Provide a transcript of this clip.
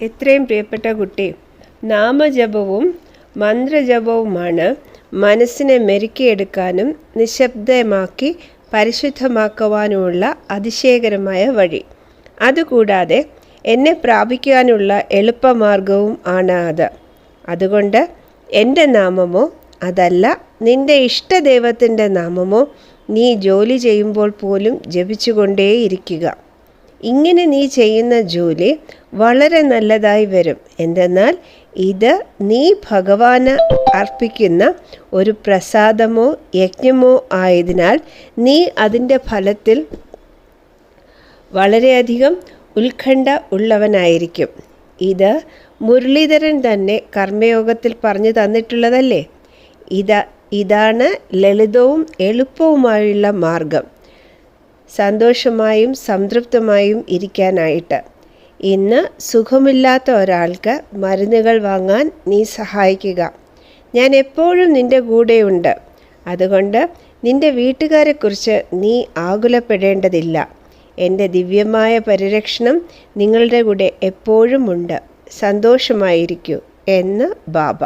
എത്രയും പ്രിയപ്പെട്ട കുട്ടി, നാമജപവും മന്ത്രജപവുമാണ് മനസ്സിനെ മെരുക്കിയെടുക്കാനും നിശബ്ദമാക്കി പരിശുദ്ധമാക്കുവാനുമുള്ള അതിശയകരമായ വഴി. അതുകൂടാതെ എന്നെ പ്രാപിക്കാനുള്ള എളുപ്പമാർഗവും ആണ് അത്. അതുകൊണ്ട് എൻ്റെ നാമമോ അതല്ല നിൻ്റെ ഇഷ്ടദൈവത്തിൻ്റെ നാമമോ നീ ജോലി ചെയ്യുമ്പോൾ പോലും ജപിച്ചുകൊണ്ടേയിരിക്കുക. ഇങ്ങനെ നീ ചെയ്യുന്ന ജോലി വളരെ നല്ലതായി വരും. എന്തെന്നാൽ ഇത് നീ ഭഗവാന് അർപ്പിക്കുന്ന ഒരു പ്രസാദമോ യജ്ഞമോ ആയതിനാൽ നീ അതിൻ്റെ ഫലത്തിൽ വളരെയധികം ഉത്കണ്ഠ ഉള്ളവനായിരിക്കും. ഇത് മുരളീധരൻ തന്നെ കർമ്മയോഗത്തിൽ പറഞ്ഞു തന്നിട്ടുള്ളതല്ലേ. ഇതാണ് ലളിതവും എളുപ്പവുമായുള്ള മാർഗം, സന്തോഷമായും സംതൃപ്തമായും ഇരിക്കാനായിട്ട്. ഇന്ന് സുഖമില്ലാത്ത ഒരാൾക്ക് മരുന്നുകൾ വാങ്ങാൻ നീ സഹായിക്കുക. ഞാൻ എപ്പോഴും നിൻ്റെ കൂടെയുണ്ട്. അതുകൊണ്ട് നിൻ്റെ വീട്ടുകാരെക്കുറിച്ച് നീ ആകുലപ്പെടേണ്ടതില്ല. എൻ്റെ ദിവ്യമായ പരിരക്ഷണം നിങ്ങളുടെ കൂടെ എപ്പോഴും ഉണ്ട്. സന്തോഷമായിരിക്കൂ എന്ന് ബാബ.